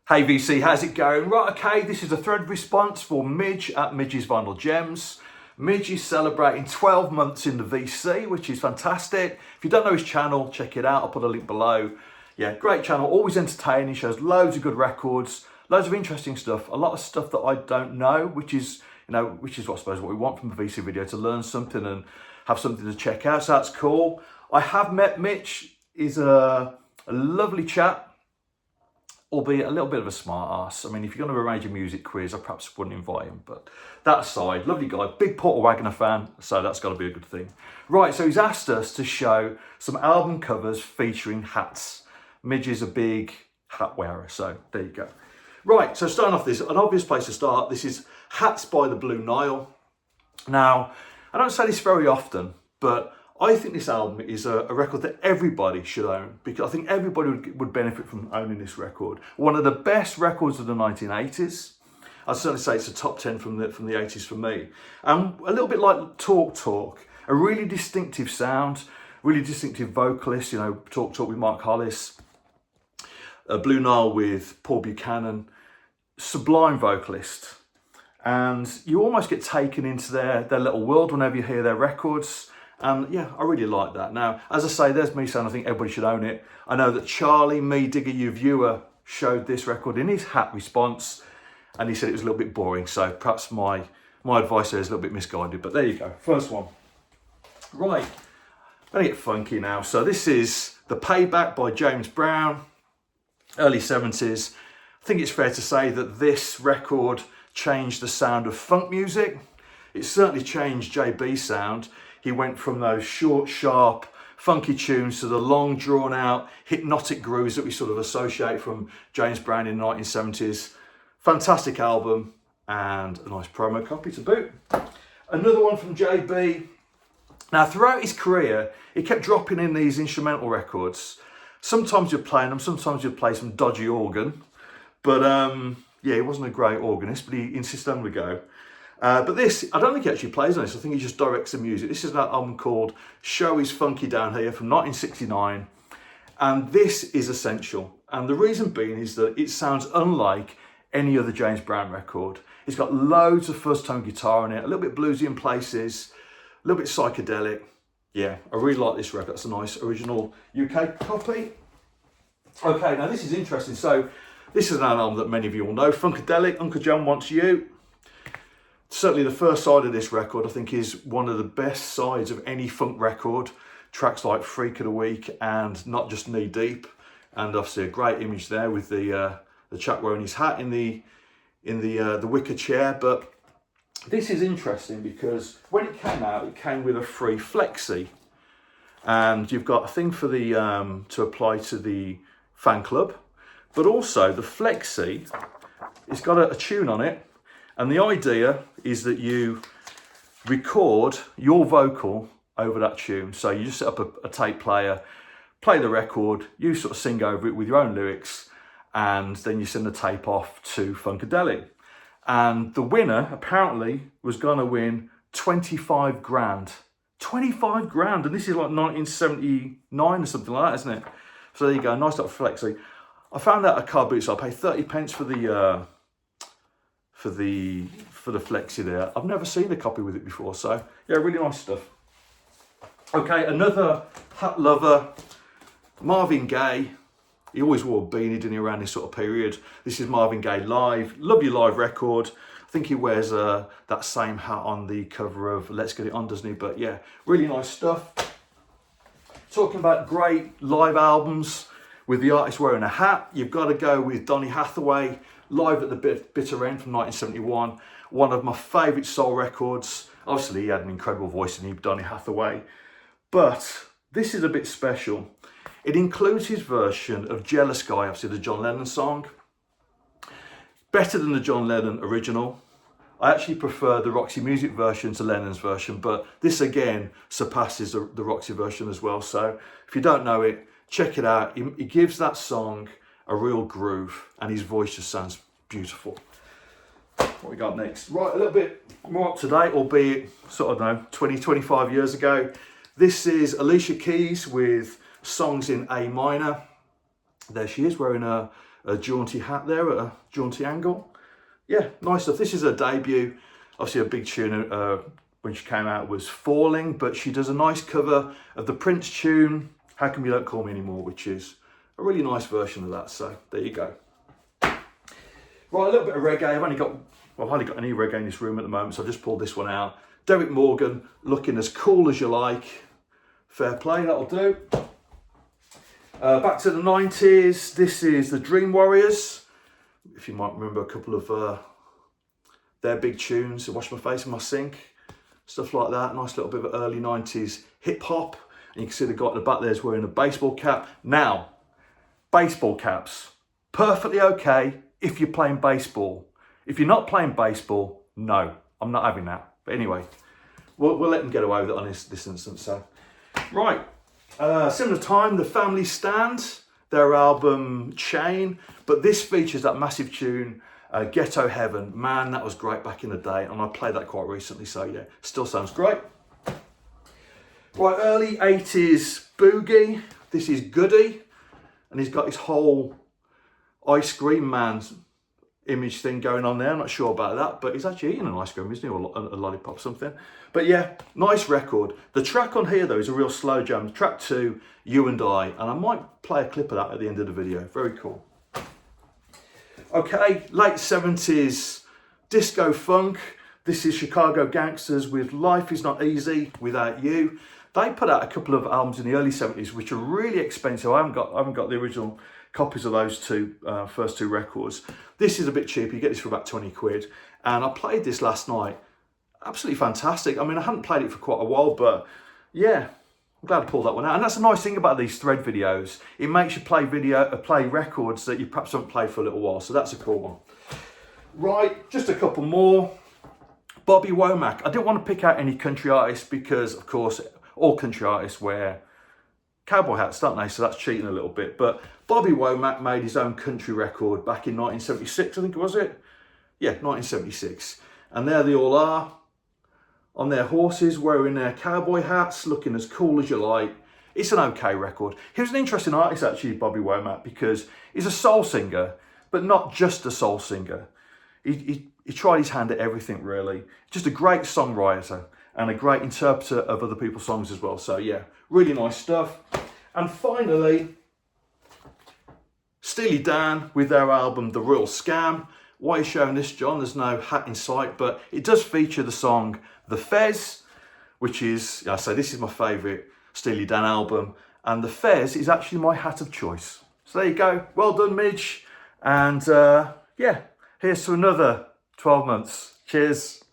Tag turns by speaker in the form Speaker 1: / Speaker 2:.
Speaker 1: Hey VC, how's it going? Right, okay, this is a thread response for Midge at Midge's Vinyl Gems. Midge is celebrating 12 months in the VC, which is fantastic. If you don't know his channel, check it out. I'll put a link below. Yeah, great channel, always entertaining, shows loads of good records, loads of interesting stuff, a lot of stuff that I don't know, which is what I suppose what we want from a VC video, to learn something and have something to check out, so that's cool. I have met Mitch. He's a lovely chap, albeit a little bit of a smart ass. I mean, if you're going to arrange a music quiz, I perhaps wouldn't invite him, but that aside, lovely guy, big Porter Wagoner fan, so that's got to be a good thing. Right, so he's asked us to show some album covers featuring hats. Midge is a big hat wearer, so there you go. Right, so starting off, this an obvious place to start. This is Hats by the Blue Nile. Now, I don't say this very often, but I think this album is a record that everybody should own, because I think everybody would benefit from owning this record. One of the best records of the 1980s. I'd certainly say it's a top 10 from the 80s for me. And a little bit like Talk, a really distinctive sound, really distinctive vocalist, Talk with Mark Hollis, Blue Nile with Paul Buchanan, sublime vocalist. And you almost get taken into their little world whenever you hear their records. And yeah, I really like that. Now, as I say, there's me saying I think everybody should own it. I know that Charlie, Me Digger You Viewer, showed this record in his hat response, and he said it was a little bit boring. So perhaps my advice there is a little bit misguided, but there you go. First one. Right, I'm gonna get funky now. So this is The Payback by James Brown, early 70s. I think it's fair to say that this record changed the sound of funk music. It certainly changed JB's sound. He went from those short, sharp, funky tunes to the long, drawn-out, hypnotic grooves that we sort of associate from James Brown in the 1970s. Fantastic album, and a nice promo copy to boot. Another one from JB. Now, throughout his career, he kept dropping in these instrumental records. Sometimes you'd play them, sometimes you'd play some dodgy organ. But yeah, he wasn't a great organist, but he insisted on the go. But this, I don't think he actually plays on this. I think he just directs the music. This is an album called Show Is Funky Down Here from 1969. And this is essential. And the reason being is that it sounds unlike any other James Brown record. It's got loads of first tone guitar on it, a little bit bluesy in places, a little bit psychedelic. Yeah, I really like this record. That's a nice original UK copy. Okay, now this is interesting. So this is an album that many of you will know, Funkadelic, Uncle John Wants You. Certainly the first side of this record, I think, is one of the best sides of any funk record. Tracks like Freak of the Week and Not Just Knee Deep. And obviously a great image there with the chap wearing his hat in the wicker chair. But this is interesting because when it came out, it came with a free flexi. And you've got a thing for the to apply to the fan club. But also the flexi, it's got a tune on it. And the idea is that you record your vocal over that tune. So you just set up a tape player, play the record, you sort of sing over it with your own lyrics, and then you send the tape off to Funkadelic. And the winner apparently was going to win 25 grand. 25 grand, and this is like 1979 or something like that, isn't it? So there you go, nice little flexi. I found out at car boot, so I paid 30 pence for the flexi there. I've never seen a copy with it before, so yeah, really nice stuff. Okay, another hat lover, Marvin Gaye. He always wore a beanie, didn't he, around this sort of period. This is Marvin Gaye live, lovely live record. I think he wears that same hat on the cover of Let's Get It On, doesn't he? But yeah, really nice stuff. Talking about great live albums with the artist wearing a hat, you've got to go with Donny Hathaway, live at the Bitter End from 1971. One of my favourite soul records. Obviously, he had an incredible voice in Donny Hathaway. But this is a bit special. It includes his version of Jealous Guy, obviously the John Lennon song. Better than the John Lennon original. I actually prefer the Roxy Music version to Lennon's version, but this again surpasses the Roxy version as well. So if you don't know it, check it out. He gives that song a real groove, and his voice just sounds beautiful. What we got next? Right, a little bit more up to date, albeit sort of 20, 25 years ago. This is Alicia Keys with Songs in A minor. There she is wearing a a jaunty hat there at a jaunty angle. Yeah, nice stuff. This is her debut. Obviously a big tune when she came out was Falling, but she does a nice cover of the Prince tune, How Come You Don't Call Me Anymore, which is a really nice version of that. So there you go. Right, a little bit of reggae. I've hardly got any reggae in this room at the moment, so I've just pulled this one out. Derek Morgan, Looking As Cool As You Like. Fair play, that'll do. Back to the 90s. This is the Dream Warriors. If you might remember a couple of their big tunes, Wash My Face in My Sink, stuff like that. Nice little bit of early 90s hip hop. And you can see the guy at the back there is wearing a baseball cap. Now, baseball caps, perfectly okay if you're playing baseball. If you're not playing baseball, no, I'm not having that. But anyway, we'll let them get away with it on this instance. So, right, similar time, The Family Stand, their album Chain, but this features that massive tune, Ghetto Heaven. Man, that was great back in the day, and I played that quite recently, so yeah, still sounds great. Right, early 80s boogie. This is Goody, and he's got his whole ice cream man image thing going on there. I'm not sure about that, but he's actually eating an ice cream, isn't he, or a lollipop or something. But yeah, nice record. The track on here though is a real slow jam. Track 2, You and I might play a clip of that at the end of the video. Very cool. Okay, late 70s disco funk. This is Chicago Gangsters with Life Is Not Easy Without You. They put out a couple of albums in the early 70s which are really expensive. I haven't got the original copies of those first two records. This is a bit cheap. You get this for about 20 quid. And I played this last night. Absolutely fantastic. I mean, I hadn't played it for quite a while, but yeah, I'm glad I pulled that one out. And that's a nice thing about these thread videos. It makes you play records that you perhaps haven't played for a little while. So that's a cool one. Right, just a couple more. Bobby Womack. I didn't want to pick out any country artists because, of course, all country artists wear cowboy hats, don't they? So that's cheating a little bit. But Bobby Womack made his own country record back in 1976, I think it was it? Yeah, 1976. And there they all are, on their horses, wearing their cowboy hats, looking as cool as you like. It's an okay record. He was an interesting artist, actually, Bobby Womack, because he's a soul singer, but not just a soul singer. He tried his hand at everything, really. Just a great songwriter and a great interpreter of other people's songs as well. So yeah, really nice stuff. And finally, Steely Dan with their album The Real Scam. Why are you showing this, John? There's no hat in sight, but it does feature the song The Fez, which is, I say, this is my favourite Steely Dan album, and The Fez is actually my hat of choice. So there you go. Well done, Midge. And yeah, here's to another 12 months. Cheers.